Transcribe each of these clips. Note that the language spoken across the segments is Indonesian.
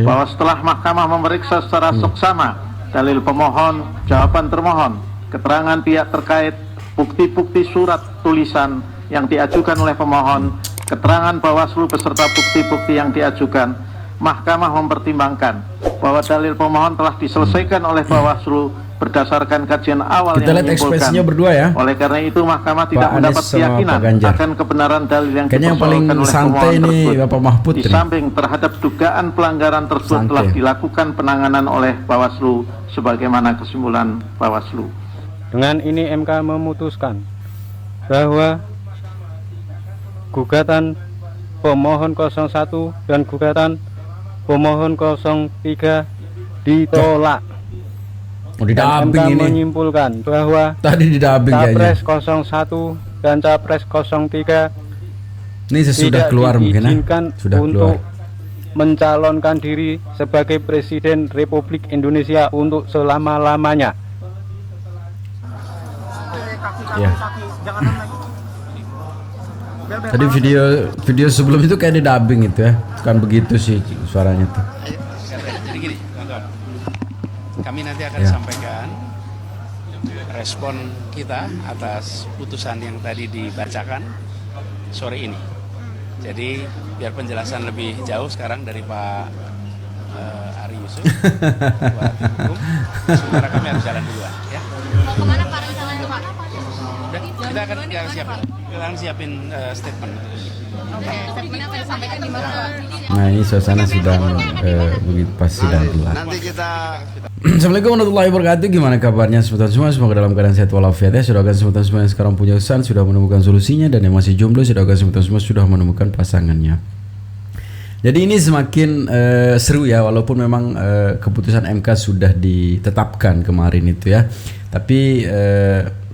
bahwa setelah mahkamah memeriksa secara seksama dalil pemohon, jawaban termohon, keterangan pihak terkait, bukti-bukti surat tulisan yang diajukan oleh pemohon, keterangan Bawaslu beserta bukti-bukti yang diajukan, mahkamah mempertimbangkan bahwa dalil pemohon telah diselesaikan oleh Bawaslu berdasarkan kajian awal kita yang lihat ekspresinya menyimpulkan. berdua ya. Oleh karena itu mahkamah tidak Pak Anies mendapat sama keyakinan Pak Ganjar. akan kebenaran dalil yang Kayaknya yang paling dipersoalkan oleh santai pemohon nih tersebut. Bapak Mahfud Di nih. samping terhadap dugaan pelanggaran tersebut Santai. telah dilakukan penanganan oleh Bawaslu sebagaimana kesimpulan Bawaslu. Dengan ini MK memutuskan bahwa gugatan pemohon 01 dan gugatan pemohon 03 ditolak. Mau Dan didubbing MK ini. menyimpulkan bahwa Tadi didubbing kayaknya. Capres 01 dan Capres 03 Ini sesudah tidak keluar mungkin ya. diizinkan Sudah untuk keluar. mencalonkan diri sebagai Presiden Republik Indonesia untuk selama-lamanya. Ya. Tadi video sebelum itu kayak didubbing itu ya. Bukan begitu sih suaranya tuh. Jadi gini, kawan-kawan. Kami nanti akan Ya. sampaikan respon kita atas putusan yang tadi dibacakan sore ini. Jadi biar penjelasan lebih jauh sekarang dari Pak Ari Yusuf, Ketua Tim Hukum, sementara kami harus jalan duluan, ya. Mau kemana Pak rencananya Pak? Udah, kita akan siapin statement. Oke, statementnya akan disampaikan di mana Pak? Nah ini suasana sidang begitu pas sidang keluar. Nanti kita Assalamualaikum warahmatullahi wabarakatuh. Gimana kabarnya semuanya semua? Semoga dalam keadaan sehat walafiat ya. Sudah semuanya semua yang sekarang punya usaha sudah menemukan solusinya, dan yang masih jomblo sudah semuanya semua sudah menemukan pasangannya. Jadi ini semakin seru ya, walaupun memang keputusan MK sudah ditetapkan kemarin itu ya. Tapi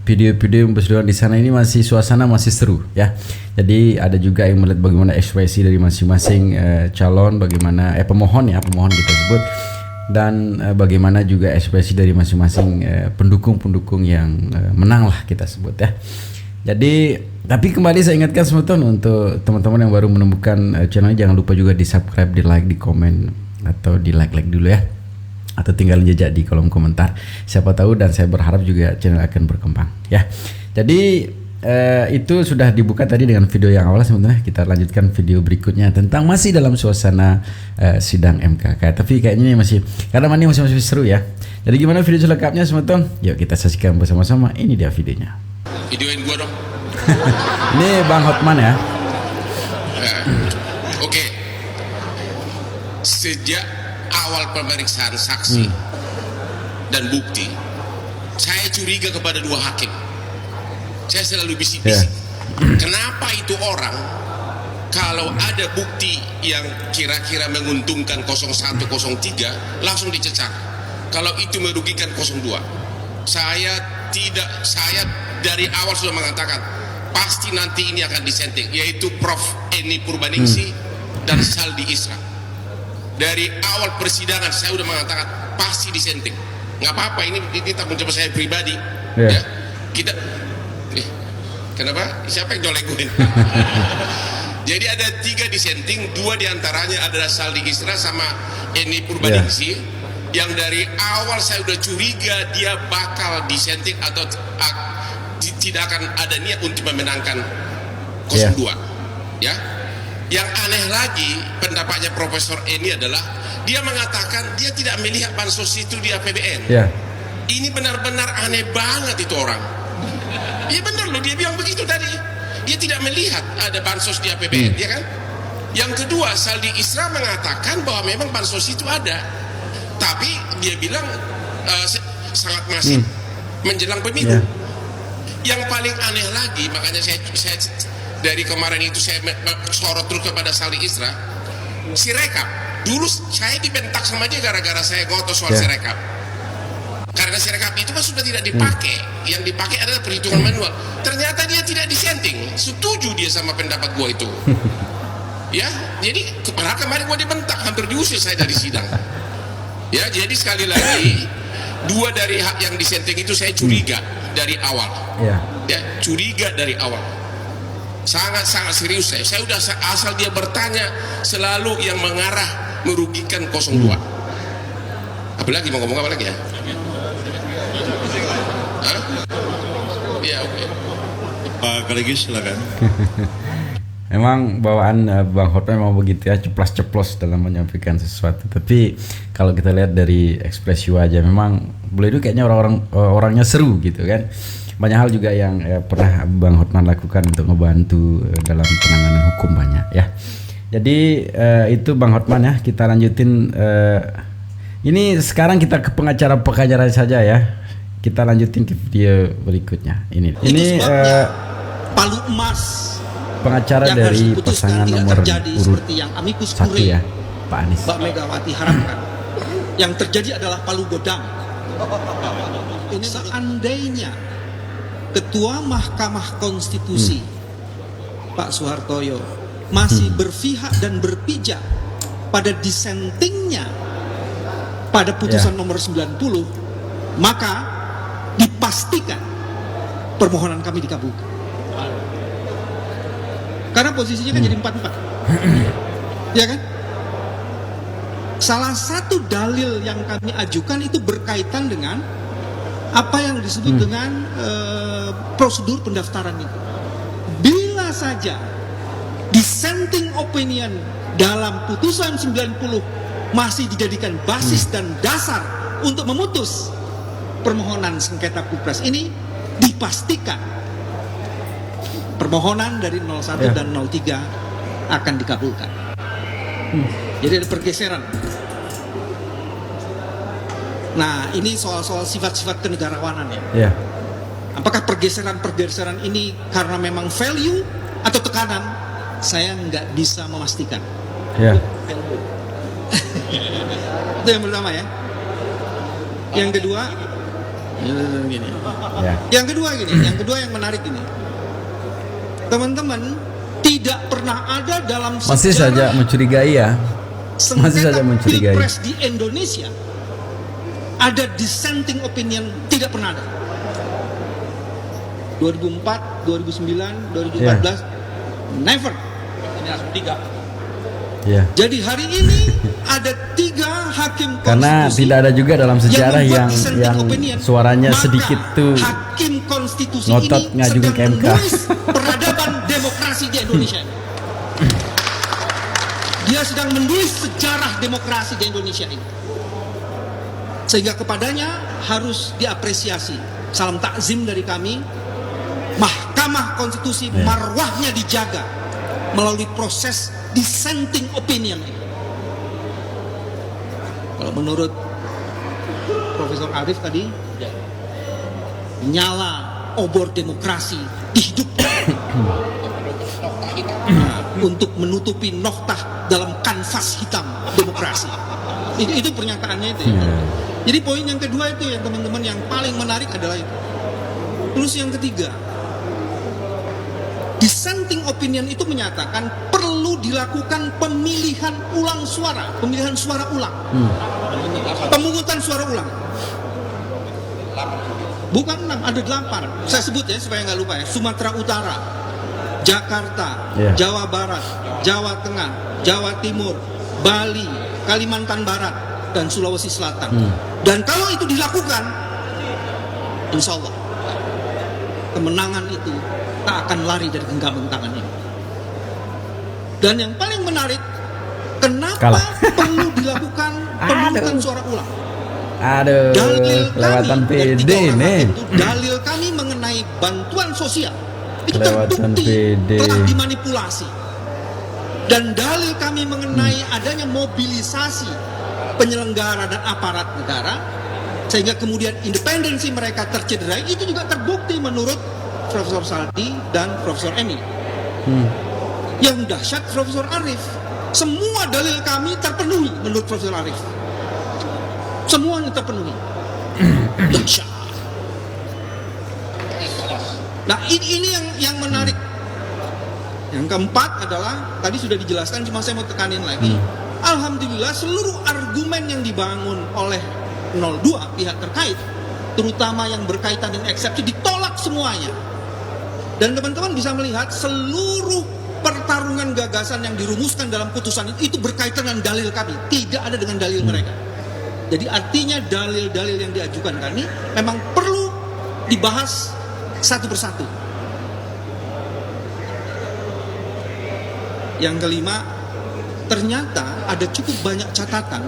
video-video yang berseduhan di sana ini masih suasana masih seru ya. Jadi ada juga yang melihat bagaimana ekspresi dari masing-masing calon, bagaimana pemohon kita sebut, dan bagaimana juga ekspresi dari masing-masing pendukung-pendukung yang menang lah kita sebut ya. Jadi tapi kembali saya ingatkan teman-teman, untuk teman-teman yang baru menemukan channel ini, jangan lupa juga di subscribe, di like, di komen, atau di like dulu ya, atau tinggalin jejak di kolom komentar. Siapa tahu, dan saya berharap juga channel akan berkembang ya. Jadi itu sudah dibuka tadi dengan video yang awal. Sebenarnya kita lanjutkan video berikutnya tentang masih dalam suasana sidang MK. Tapi kayaknya ini masih, karena ini masih seru ya. Jadi gimana video selengkapnya teman-teman? Yuk kita saksikan bersama-sama. Ini dia videonya. Videoin gua dong. Ini Bang Hotman ya. Oke. Sejak awal pemeriksaan saksi dan bukti, saya curiga kepada dua hakim. Saya selalu bisik-bisik. Kenapa itu orang kalau ada bukti yang kira-kira menguntungkan 01, 03 langsung dicecar. Kalau itu merugikan 02. Saya dari awal sudah mengatakan pasti nanti ini akan disenting, yaitu Prof. Eni Purbaningsi dan Saldi Isra. Dari awal persidangan saya sudah mengatakan pasti disenting. Nggak apa-apa, ini tanggung jawab saya pribadi. Ya, kita kenapa? Siapa yang nyolek gue? Jadi ada 3 disenting, 2 diantaranya adalah Saldi Isra sama Eni Purbaningsi. Yang dari awal saya udah curiga dia bakal disenting atau tidak akan ada niat untuk memenangkan 02 ya. Yang aneh lagi pendapatnya Profesor Eni adalah dia mengatakan dia tidak melihat bansos itu di APBN. Ini benar-benar aneh banget itu orang. Iya benar loh, dia bilang begitu tadi. Dia tidak melihat ada bansos di APBN, ya kan? Yang kedua, Saldi Isra mengatakan bahwa memang bansos itu ada, tapi dia bilang sangat masif menjelang pemilu. Yang paling aneh lagi, makanya saya dari kemarin itu saya sorot terus kepada Saldi Isra, Sirekap. Dulu saya dibentak sama dia gara-gara saya ngotot soal Sirekap. Karena Sirekap itu kan sudah tidak dipakai, yang dipakai adalah perhitungan manual. Ternyata dia tidak disenting. Setuju dia sama pendapat gua itu. Ya, jadi padahal kemarin gua dibentak, hampir diusir saya dari sidang. Ya, jadi sekali lagi 2 dari hak yang disenting itu saya curiga dari awal. Ya, curiga dari awal. Sangat-sangat serius saya. Saya udah asal dia bertanya selalu yang mengarah merugikan 02. Apalagi mau ngomong apa lagi ya? Hah? Ya oke. Pak Kaligis silakan. Memang bawaan Bang Hotman memang begitu ya, ceplas-ceplos dalam menyampaikan sesuatu. Tapi kalau kita lihat dari ekspresi wajah, memang beliau itu kayaknya orangnya seru gitu kan. Banyak hal juga yang pernah Bang Hotman lakukan untuk membantu dalam penanganan hukum banyak ya. Jadi itu Bang Hotman ya. Kita lanjutin. Ini sekarang kita ke pengacara saja ya. Kita lanjutin ke video berikutnya. Ini palu emas pengacara yang dari harus diputuskan pasangan tidak nomor terjadi urut seperti yang amikus 1 kurie ya, Pak Anies. Mbak Megawati harapkan. Yang terjadi adalah palu godam. Ini seandainya Ketua Mahkamah Konstitusi Pak Soehartoyo masih berpihak dan berpijak pada dissentingnya pada putusan nomor 90, maka dipastikan permohonan kami dikabulkan. Karena posisinya kan jadi 4-4. Ya kan? Salah satu dalil yang kami ajukan itu berkaitan dengan apa yang disebut dengan prosedur pendaftaran itu. Bila saja dissenting opinion dalam putusan 90 masih dijadikan basis dan dasar untuk memutus permohonan sengketa Pilpres ini, dipastikan permohonan dari 01 dan 03 akan dikabulkan. Jadi ada pergeseran. Nah, ini soal-soal sifat-sifat kenegarawanan ya. Apakah pergeseran-pergeseran ini karena memang value atau tekanan? Saya nggak bisa memastikan. Itu yang pertama ya. Yang kedua, gini. Yang kedua yang menarik ini. Teman-teman, tidak pernah ada dalam sejarah masih saja mencurigai ya. Masih saja mencurigai. Pilpres di Indonesia ada dissenting opinion, tidak pernah ada. 2004, 2009, 2014, never. Ini langsung 3. Jadi hari ini ada 3 hakim konstitusi. Karena tidak ada juga dalam sejarah yang suaranya sedikit tuh hakim konstitusi ngotot ini ngajuin ke sedang MK. menulis peradaban demokrasi di Indonesia. Dia sedang menulis sejarah demokrasi di Indonesia ini. Sehingga kepadanya harus diapresiasi. Salam takzim dari kami. Mahkamah Konstitusi marwahnya dijaga melalui proses dissenting opinion ini. Kalau menurut Profesor Arif tadi, nyala obor demokrasi dihidupkan untuk menutupi noktah dalam kanvas hitam demokrasi. Itu pernyataannya itu ya. Jadi poin yang kedua itu ya teman-teman, yang paling menarik adalah itu. Terus yang ketiga, dissenting opinion itu menyatakan perlu dilakukan pemilihan ulang suara, pemilihan suara ulang, pemungutan suara ulang. Bukan 6, ada 8. Saya sebut ya supaya nggak lupa ya. Sumatera Utara, Jakarta, Jawa Barat, Jawa Tengah, Jawa Timur, Bali, Kalimantan Barat, dan Sulawesi Selatan. Dan kalau itu dilakukan, insya Allah kemenangan itu tak akan lari dari genggaman tangan ini. Dan yang paling menarik, kenapa perlu dilakukan pemungutan suara ulang? Dalil kami, dalil kami mengenai bantuan sosial itu terbukti telah dimanipulasi. Dan dalil kami mengenai adanya mobilisasi penyelenggara dan aparat negara sehingga kemudian independensi mereka tercederai, itu juga terbukti menurut Profesor Saldi dan Profesor Emi. Yang dahsyat Profesor Arif, semua dalil kami terpenuhi menurut Profesor Arif. Semuanya terpenuhi. Dahsyat. Nah ini yang menarik. Yang keempat adalah tadi sudah dijelaskan, cuma saya mau tekanin lagi. Alhamdulillah seluruh argumen yang dibangun oleh 02 pihak terkait, terutama yang berkaitan dengan eksepsi, ditolak semuanya. Dan teman-teman bisa melihat seluruh pertarungan gagasan yang dirumuskan dalam putusan itu berkaitan dengan dalil kami, tidak ada dengan dalil mereka. Jadi artinya dalil-dalil yang diajukan kami memang perlu dibahas satu persatu. Yang kelima, ternyata ada cukup banyak catatan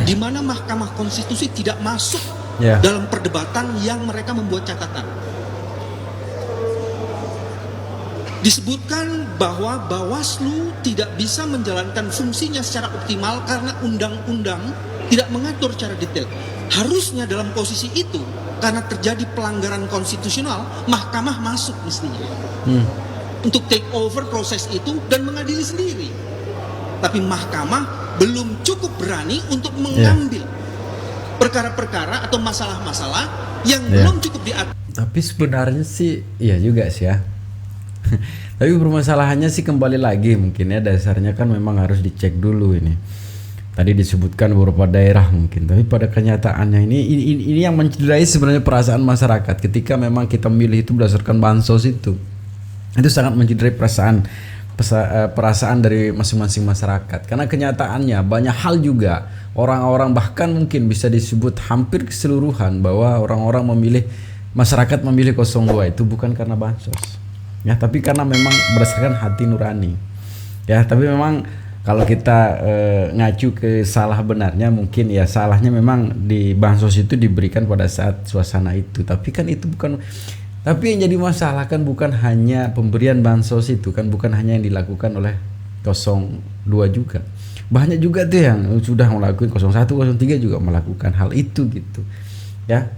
di mana Mahkamah Konstitusi tidak masuk dalam perdebatan yang mereka membuat catatan. Disebutkan bahwa Bawaslu tidak bisa menjalankan fungsinya secara optimal karena undang-undang tidak mengatur secara detail. Harusnya dalam posisi itu, karena terjadi pelanggaran konstitusional, mahkamah masuk mestinya untuk take over proses itu dan mengadili sendiri. Tapi mahkamah belum cukup berani untuk mengambil perkara-perkara atau masalah-masalah yang belum cukup diatur. Tapi sebenarnya sih iya juga sih ya. Tapi permasalahannya sih kembali lagi mungkin ya, dasarnya kan memang harus dicek dulu ini. Tadi disebutkan beberapa daerah mungkin, tapi pada kenyataannya ini yang mencederai sebenarnya perasaan masyarakat ketika memang kita memilih itu berdasarkan bansos itu sangat mencederai perasaan dari masing-masing masyarakat. Karena kenyataannya banyak hal juga orang-orang bahkan mungkin bisa disebut hampir keseluruhan bahwa orang-orang memilih, masyarakat memilih 02 itu bukan karena bansos. Ya, tapi karena memang berdasarkan hati nurani. Ya, tapi memang kalau kita ngacu ke salah benarnya mungkin ya salahnya memang di bansos itu diberikan pada saat suasana itu. Tapi kan itu bukan, tapi yang jadi masalah kan bukan hanya pemberian bansos itu kan, bukan hanya yang dilakukan oleh 02 juga. Banyak juga tuh yang sudah melakukan 01, 03 juga melakukan hal itu gitu. Ya.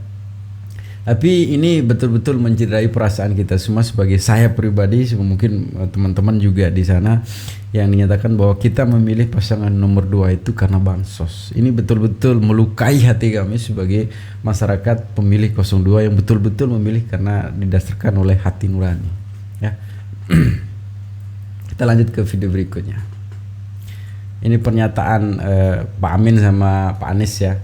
Tapi ini betul-betul mencederai perasaan kita semua, sebagai saya pribadi, mungkin teman-teman juga di sana yang dinyatakan bahwa kita memilih pasangan nomor 2 itu karena bansos. Ini betul-betul melukai hati kami sebagai masyarakat pemilih 02 yang betul-betul memilih karena didasarkan oleh hati nurani. Ya. Kita lanjut ke video berikutnya. Ini pernyataan Pak Amin sama Pak Anies ya.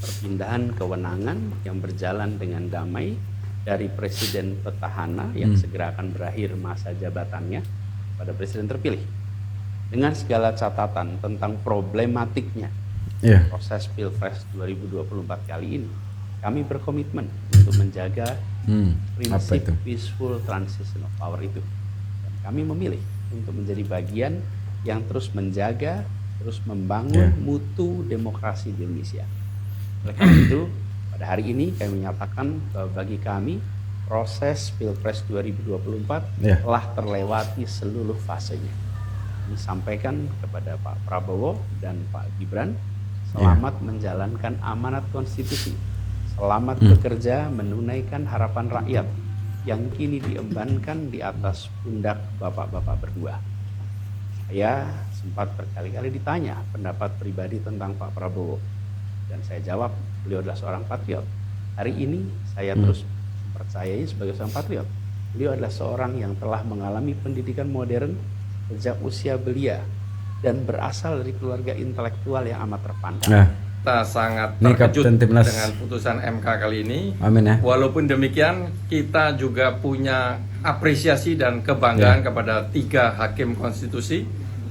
Perpindahan kewenangan yang berjalan dengan damai dari presiden petahana yang segera akan berakhir masa jabatannya pada presiden terpilih, dengan segala catatan tentang problematiknya proses Pilpres 2024 kali ini. Kami berkomitmen untuk menjaga prinsip peaceful transition of power itu, dan kami memilih untuk menjadi bagian yang terus menjaga, terus membangun mutu demokrasi di Indonesia. Oleh karena itu, pada hari ini kami menyatakan bahwa bagi kami proses Pilpres 2024 telah terlewati seluruh fasenya. Kami sampaikan kepada Pak Prabowo dan Pak Gibran, selamat menjalankan amanat konstitusi, selamat bekerja menunaikan harapan rakyat yang kini diembankan di atas pundak bapak-bapak berdua. Saya sempat berkali-kali ditanya pendapat pribadi tentang Pak Prabowo, dan saya jawab, beliau adalah seorang patriot. Hari ini saya terus mempercayai sebagai seorang patriot. Beliau adalah seorang yang telah mengalami pendidikan modern sejak usia belia dan berasal dari keluarga intelektual yang amat terpandang. Kita sangat terkejut dengan putusan MK kali ini. Amin ya. Walaupun demikian, kita juga punya apresiasi dan kebanggaan kepada 3 hakim konstitusi,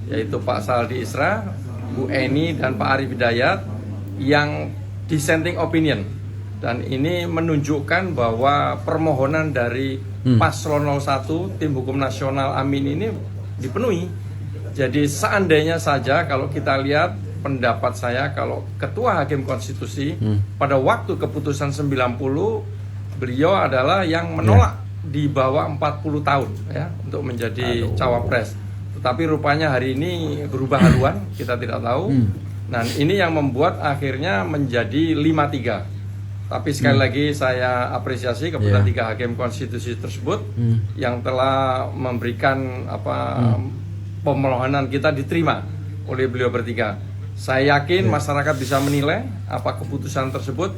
yaitu Pak Saldi Isra, Bu Eni, dan Pak Arief Hidayat, yang dissenting opinion, dan ini menunjukkan bahwa permohonan dari Paslon 01 Tim Hukum Nasional Amin ini dipenuhi. Jadi seandainya saja kalau kita lihat, pendapat saya, kalau Ketua Hakim Konstitusi pada waktu keputusan 90 beliau adalah yang menolak di bawah 40 tahun ya untuk menjadi cawapres. Tetapi rupanya hari ini berubah haluan, kita tidak tahu. Dan ini yang membuat akhirnya menjadi 5-3. Tapi sekali lagi saya apresiasi kepada 3 hakim konstitusi tersebut yang telah memberikan pemohonan kita diterima oleh beliau bertiga. Saya yakin masyarakat bisa menilai apa keputusan tersebut.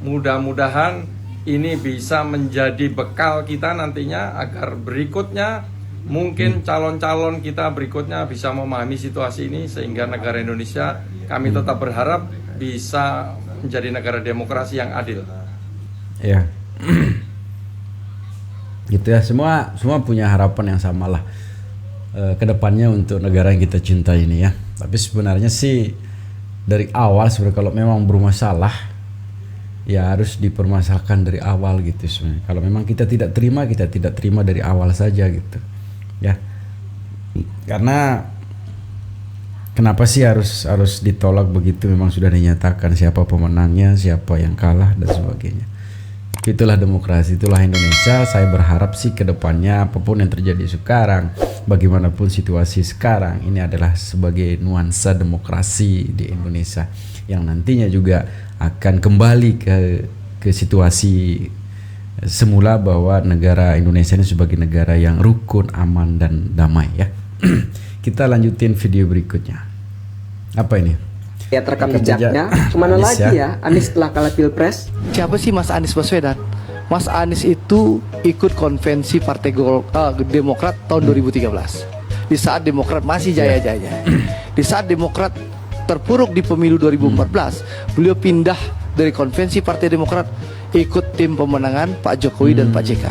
Mudah-mudahan ini bisa menjadi bekal kita nantinya agar berikutnya mungkin calon-calon kita berikutnya bisa memahami situasi ini, sehingga negara Indonesia kami tetap berharap bisa menjadi negara demokrasi yang adil. Ya. Gitu ya, semua punya harapan yang sama lah. kedepannya untuk negara yang kita cintai ini ya. Tapi sebenarnya sih dari awal sebenarnya kalau memang bermasalah ya harus dipermasalahkan dari awal gitu sebenarnya. Kalau memang kita tidak terima dari awal saja gitu ya. Karena kenapa sih harus ditolak begitu? Memang sudah dinyatakan siapa pemenangnya, siapa yang kalah dan sebagainya. Itulah demokrasi, itulah Indonesia. Saya berharap sih ke depannya apapun yang terjadi sekarang, bagaimanapun situasi sekarang, ini adalah sebagai nuansa demokrasi di Indonesia yang nantinya juga akan kembali ke situasi semula bahwa negara Indonesia ini sebagai negara yang rukun, aman dan damai ya. Kita lanjutin video berikutnya. Apa ini? Ya terekam jejaknya, kemana lagi ya Anies setelah kalah pilpres? Siapa sih Mas Anies Baswedan? Mas Anies itu ikut konvensi Partai Demokrat tahun 2013. Di saat Demokrat masih jaya-jayanya. Di saat Demokrat terpuruk di pemilu 2014, beliau pindah dari konvensi Partai Demokrat ikut tim pemenangan Pak Jokowi dan Pak JK.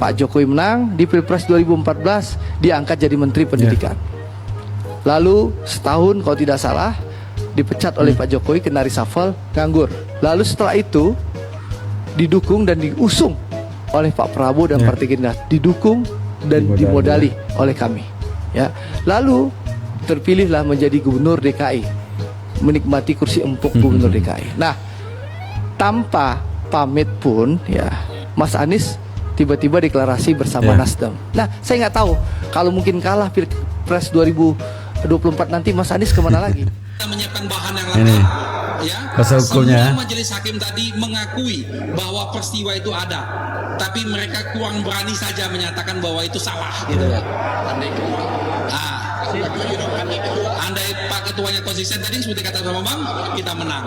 Pak Jokowi menang di Pilpres 2014, diangkat jadi Menteri Pendidikan. Lalu setahun kalau tidak salah dipecat oleh Pak Jokowi, kena reshuffle, nganggur. Lalu setelah itu didukung dan diusung oleh Pak Prabowo dan Partai Gerindra, didukung dan dimodali oleh kami. Ya, lalu terpilihlah menjadi Gubernur DKI, menikmati kursi empuk Gubernur DKI. Nah, tanpa pamit pun ya Mas Anies tiba-tiba deklarasi bersama Nasdem. Nah, saya nggak tahu kalau mungkin kalah Pilpres 2024 nanti Mas Anies kemana lagi? Kita menyiapkan bahan yang ini ya. kuasa hukumnya. Semua majelis hakim tadi mengakui bahwa peristiwa itu ada, tapi mereka kurang berani saja menyatakan bahwa itu salah gitu kan. Andai Pak Ketuanya konsisten tadi seperti kata Pak Bambang, kita menang.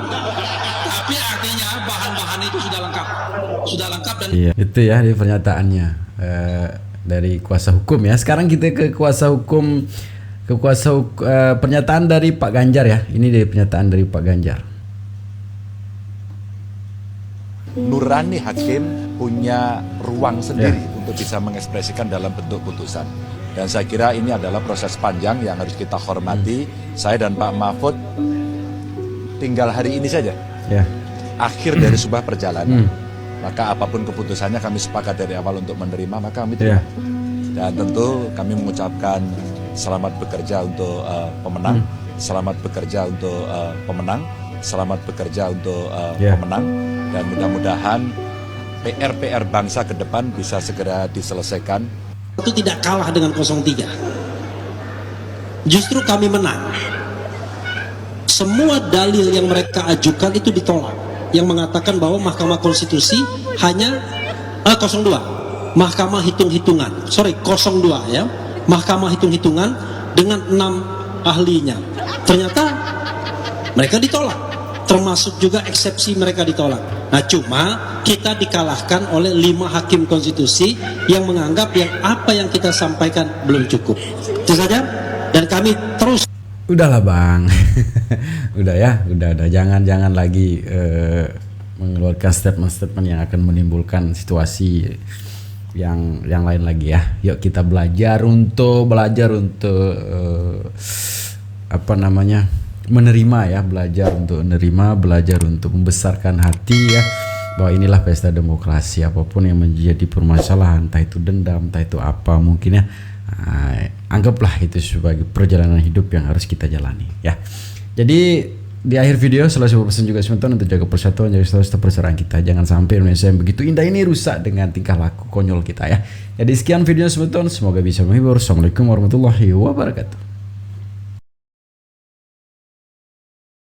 Tapi artinya bahan-bahan itu sudah lengkap dan iya, itu ya di pernyataannya dari kuasa hukum ya. Sekarang kita ke kuasa hukum. Pernyataan dari Pak Ganjar ya. Ini dari pernyataan dari Pak Ganjar. Nurani hakim punya ruang sendiri untuk bisa mengekspresikan dalam bentuk putusan. Dan saya kira ini adalah proses panjang yang harus kita hormati. Saya dan Pak Mahfud tinggal hari ini saja. Akhir dari sebuah perjalanan. Maka apapun keputusannya kami sepakat dari awal untuk menerima, maka kami terima. Dan tentu kami mengucapkan selamat bekerja untuk pemenang, selamat bekerja untuk pemenang, selamat bekerja untuk pemenang, dan mudah-mudahan PR bangsa ke depan bisa segera diselesaikan. itu tidak kalah dengan 03. Justru kami menang. Semua dalil yang mereka ajukan itu ditolak, yang mengatakan bahwa Mahkamah Konstitusi hanya 02, Mahkamah hitung-hitungan, 02 ya. Mahkamah hitung-hitungan dengan 6 ahlinya. Ternyata mereka ditolak, termasuk juga eksepsi mereka ditolak. Nah cuma kita dikalahkan oleh 5 hakim konstitusi yang menganggap yang apa yang kita sampaikan belum cukup. Itu saja, dan kami terus. Udahlah bang, udah jangan lagi mengeluarkan statement-statement yang akan menimbulkan situasi yang lain lagi ya. Yuk kita belajar untuk menerima ya, belajar untuk menerima, belajar untuk membesarkan hati ya, bahwa inilah pesta demokrasi. Apapun yang menjadi permasalahan, entah itu dendam, entah itu apa, mungkin ya anggaplah itu sebagai perjalanan hidup yang harus kita jalani ya. Jadi di akhir video selalu saya berpesan juga sebentar untuk jaga persatuan, jaga stabilitas persaudaraan kita. Jangan sampai Indonesia yang begitu indah ini rusak dengan tingkah laku konyol kita ya. Jadi sekian video sebentar, semoga bisa menghibur. Assalamualaikum warahmatullahi wabarakatuh.